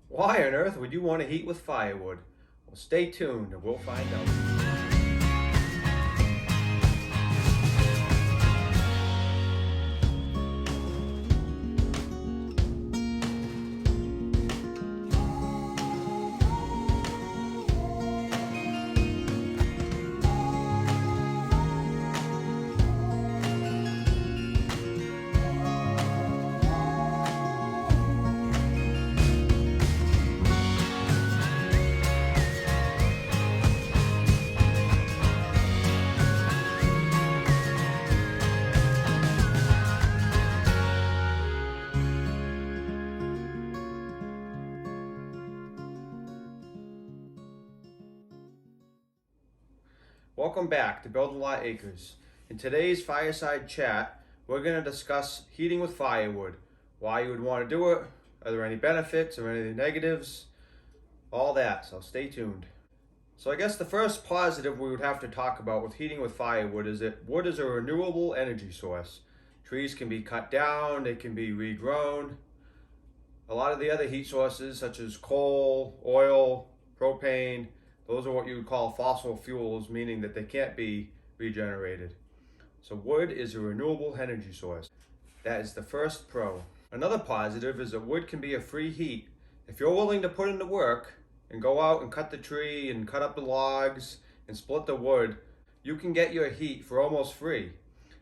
Why on earth would you want to heat with firewood? Well, stay tuned and we'll find out. Welcome back to Build a Lot Acres. In today's fireside chat, we're going to discuss heating with firewood, why you would want to do it, are there any benefits or any negatives, all that, so stay tuned. So I guess the first positive we would have to talk about with heating with firewood is that wood is a renewable energy source. Trees can be cut down, they can be regrown. A lot of the other heat sources such as coal, oil, propane, those are what you would call fossil fuels, meaning that they can't be regenerated. So wood is a renewable energy source. That is the first pro. Another positive is that wood can be a free heat. If you're willing to put in the work and go out and cut the tree and cut up the logs and split the wood, you can get your heat for almost free.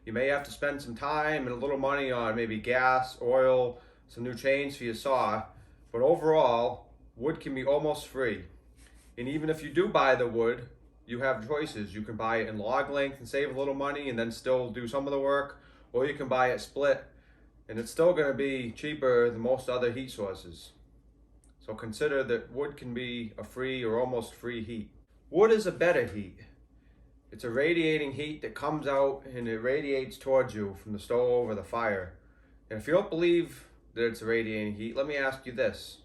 You may have to spend some time and a little money on maybe gas, oil, some new chains for your saw, but overall, wood can be almost free. And even if you do buy the wood, you have choices. You can buy it in log length and save a little money and then still do some of the work, or you can buy it split and it's still going to be cheaper than most other heat sources. So consider that wood can be a free or almost free heat. Wood is a better heat. It's a radiating heat that comes out and it radiates towards you from the stove or the fire. And if you don't believe that it's a radiating heat, let me ask you this.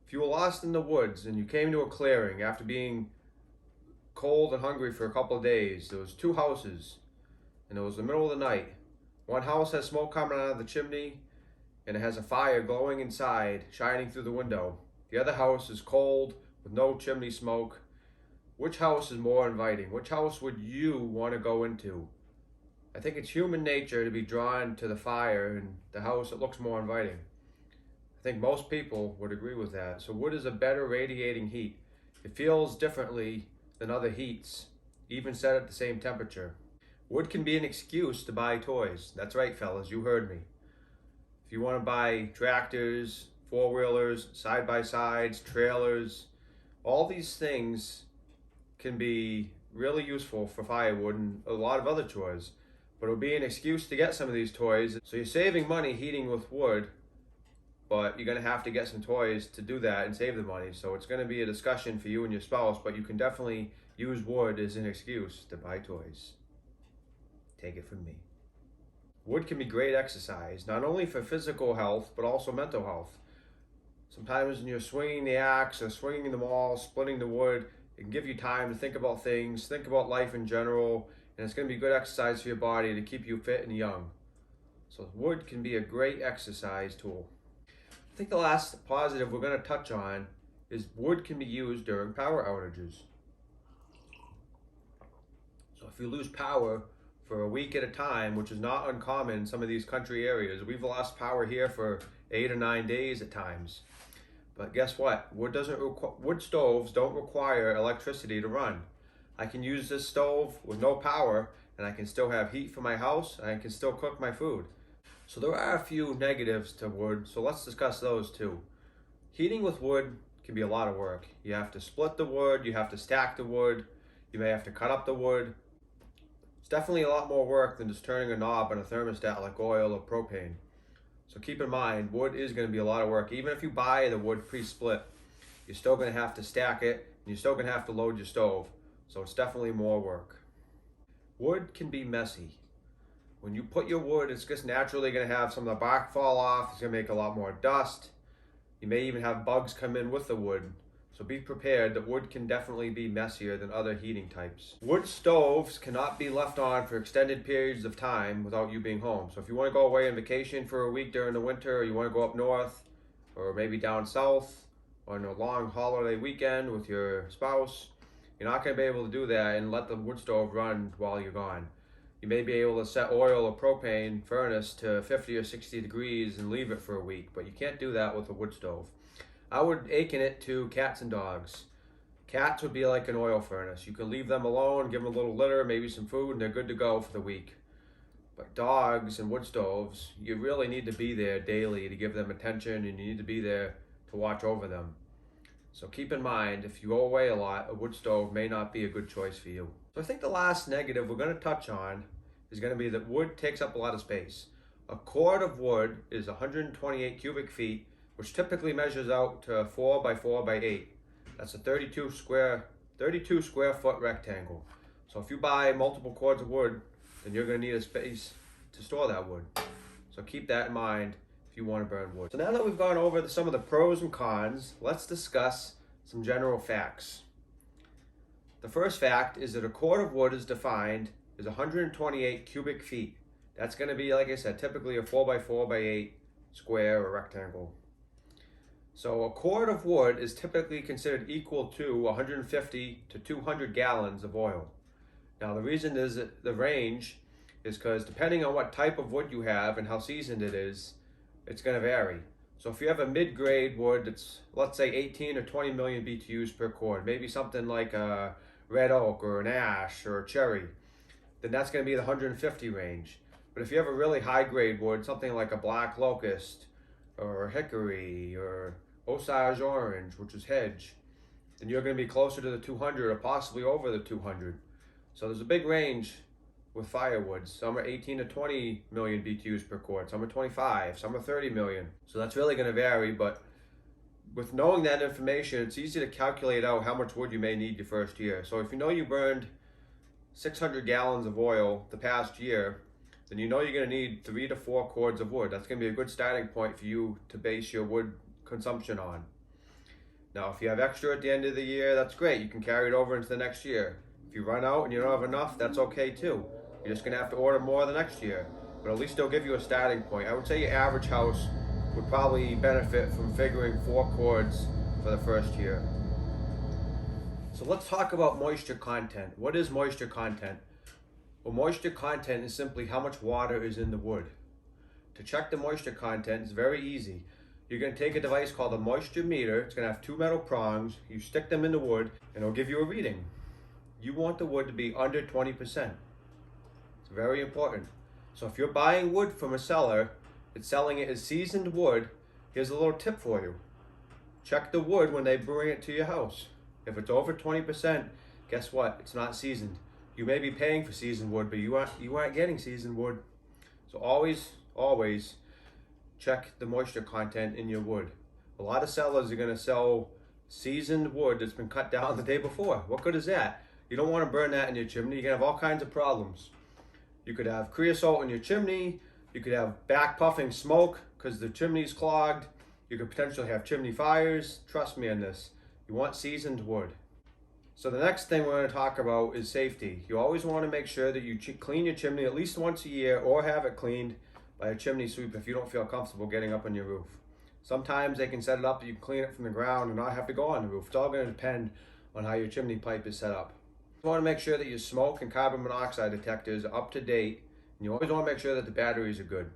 If you were lost in the woods and you came to a clearing after being cold and hungry for a couple of days, there was two houses and it was the middle of the night. One house has smoke coming out of the chimney and it has a fire glowing inside, shining through the window. The other house is cold with no chimney smoke. Which house is more inviting? Which house would you want to go into? I think it's human nature to be drawn to the fire and the house that looks more inviting. I think most people would agree with that. So wood is a better radiating heat. It feels differently than other heats, even set at the same temperature. Wood can be an excuse to buy toys. That's right, fellas, you heard me. If you want to buy tractors, four-wheelers, side-by-sides, trailers, all these things can be really useful for firewood and a lot of other chores. But it'll be an excuse to get some of these toys. So you're saving money heating with wood, but you're going to have to get some toys to do that and save the money. So it's going to be a discussion for you and your spouse, but you can definitely use wood as an excuse to buy toys. Take it from me. Wood can be great exercise, not only for physical health, but also mental health. Sometimes when you're swinging the axe or swinging the maul, splitting the wood, it can give you time to think about things, think about life in general, and it's going to be good exercise for your body to keep you fit and young. So wood can be a great exercise tool. I think the last positive we're going to touch on is wood can be used during power outages. So if you lose power for a week at a time, which is not uncommon in some of these country areas, we've lost power here for 8 or 9 days at times. But guess what? Wood stoves don't require electricity to run. I can use this stove with no power and I can still have heat for my house and I can still cook my food. So there are a few negatives to wood, so let's discuss those too. Heating with wood can be a lot of work. You have to split the wood, you have to stack the wood, you may have to cut up the wood. It's definitely a lot more work than just turning a knob on a thermostat like oil or propane. So keep in mind, wood is going to be a lot of work. Even if you buy the wood pre-split, you're still going to have to stack it and you're still going to have to load your stove. So it's definitely more work. Wood can be messy. When you put your wood, it's just naturally going to have some of the bark fall off. It's going to make a lot more dust. You may even have bugs come in with the wood. So be prepared that wood can definitely be messier than other heating types. Wood stoves cannot be left on for extended periods of time without you being home. So if you want to go away on vacation for a week during the winter, or you want to go up north, or maybe down south on a long holiday weekend with your spouse, you're not going to be able to do that and let the wood stove run while you're gone. You may be able to set oil or propane furnace to 50 or 60 degrees and leave it for a week, but you can't do that with a wood stove. I would akin it to cats and dogs. Cats would be like an oil furnace. You can leave them alone, give them a little litter, maybe some food, and they're good to go for the week. But dogs and wood stoves, you really need to be there daily to give them attention, and you need to be there to watch over them. So keep in mind, if you go away a lot, a wood stove may not be a good choice for you. So I think the last negative we're going to touch on is going to be that wood takes up a lot of space. A cord of wood is 128 cubic feet, which typically measures out to 4 by 4 by 8. That's a 32 square foot rectangle. So if you buy multiple cords of wood, then you're going to need a space to store that wood. So keep that in mind if you want to burn wood. So now that we've gone over some of the pros and cons, let's discuss some general facts. The first fact is that a cord of wood is defined as 128 cubic feet. That's going to be, like I said, typically a 4 by 4 by 8 square or rectangle. So a cord of wood is typically considered equal to 150 to 200 gallons of oil. Now the reason is that the range is because depending on what type of wood you have and how seasoned it is, it's going to vary. So if you have a mid-grade wood that's, let's say, 18 or 20 million BTUs per cord, maybe something like a red oak or an ash or a cherry, then that's going to be the 150 range. But if you have a really high-grade wood, something like a black locust or hickory or Osage orange, which is hedge, then you're going to be closer to the 200 or possibly over the 200. So there's a big range with firewood. Some are 18 to 20 million BTUs per cord, some are 25, some are 30 million. So that's really going to vary, but with knowing that information, it's easy to calculate out how much wood you may need your first year. So if you know you burned 600 gallons of oil the past year, then you know you're going to need 3 to 4 cords of wood. That's going to be a good starting point for you to base your wood consumption on. Now, if you have extra at the end of the year, that's great. You can carry it over into the next year. If you run out and you don't have enough, that's okay too. You're just going to have to order more the next year. But at least they'll give you a starting point. I would say your average house would probably benefit from figuring 4 cords for the first year. So let's talk about moisture content. What is moisture content? Well, moisture content is simply how much water is in the wood. To check the moisture content is very easy. You're going to take a device called a moisture meter. It's going to have 2 metal prongs. You stick them in the wood and it'll give you a reading. You want the wood to be under 20%. It's very important. So if you're buying wood from a seller that's selling it as seasoned wood, here's a little tip for you. Check the wood when they bring it to your house. If it's over 20%, guess what? It's not seasoned. You may be paying for seasoned wood, but you aren't getting seasoned wood. So always check the moisture content in your wood. A lot of sellers are going to sell seasoned wood that's been cut down the day before. What good is that? You don't want to burn that in your chimney. You're going to have all kinds of problems. You could have creosote in your chimney. You could have back puffing smoke because the chimney's clogged. You could potentially have chimney fires. Trust me on this. You want seasoned wood. So the next thing we're going to talk about is safety. You always want to make sure that you clean your chimney at least once a year or have it cleaned by a chimney sweep if you don't feel comfortable getting up on your roof. Sometimes they can set it up that you can clean it from the ground and not have to go on the roof. It's all going to depend on how your chimney pipe is set up. You want to make sure that your smoke and carbon monoxide detectors are up to date, and you always want to make sure that the batteries are good.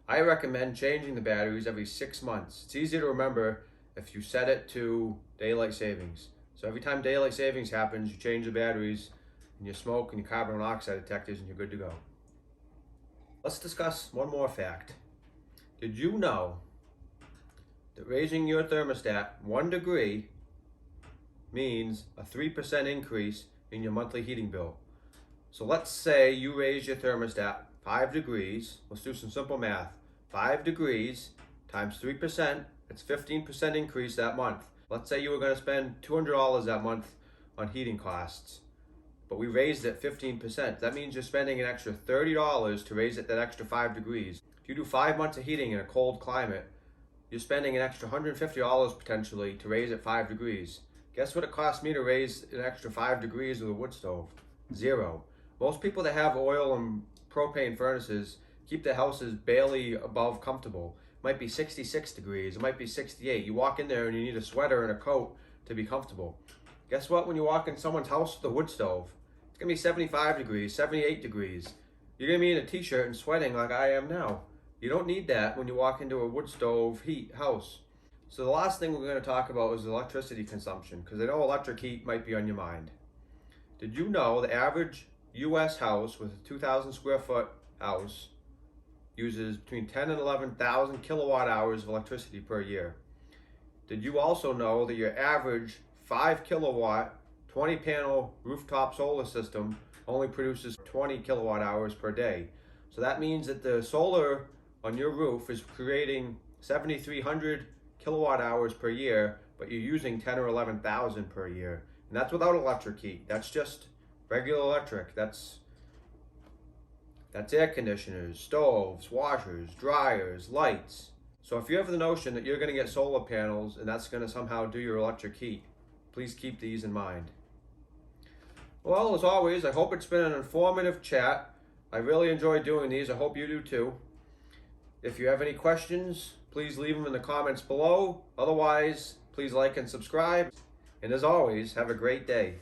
I recommend changing the batteries every 6 months. It's easy to remember if you set it to daylight savings. So every time daylight savings happens, you change the batteries in your smoke and your carbon monoxide detectors and you're good to go. Let's discuss one more fact. Did you know that raising your thermostat 1 degree means a 3% increase in your monthly heating bill? So let's say you raise your thermostat 5 degrees. Let's do some simple math. 5 degrees times 3%, it's 15% increase that month. Let's say you were going to spend $200 that month on heating costs, but we raised it 15%. That means you're spending an extra $30 to raise it that extra 5 degrees. If you do 5 months of heating in a cold climate, you're spending an extra $150 potentially to raise it 5 degrees. Guess what it cost me to raise an extra 5 degrees with a wood stove? 0. Most people that have oil and propane furnaces keep their houses barely above comfortable. might be 66 degrees, it might be 68. You walk in there and you need a sweater and a coat to be comfortable. Guess what? When you walk in someone's house with a wood stove, it's gonna be 75 degrees, 78 degrees. You're gonna be in a t-shirt and sweating like I am now. You don't need that when you walk into a wood stove heat house. So the last thing we're gonna talk about is electricity consumption, because I know electric heat might be on your mind. Did you know the average US house with a 2,000 square foot house uses between 10 and 11,000 kilowatt hours of electricity per year? Did you also know that your average 5 kilowatt, 20 panel rooftop solar system only produces 20 kilowatt hours per day? So that means that the solar on your roof is creating 7,300 kilowatt hours per year, but you're using 10 or 11,000 per year. And that's without electric heat. That's just regular electric. That's air conditioners, stoves, washers, dryers, lights. So if you have the notion that you're going to get solar panels and that's going to somehow do your electric heat, please keep these in mind. Well, as always, I hope it's been an informative chat. I really enjoy doing these. I hope you do too. If you have any questions, please leave them in the comments below. Otherwise, please like and subscribe. And as always, have a great day.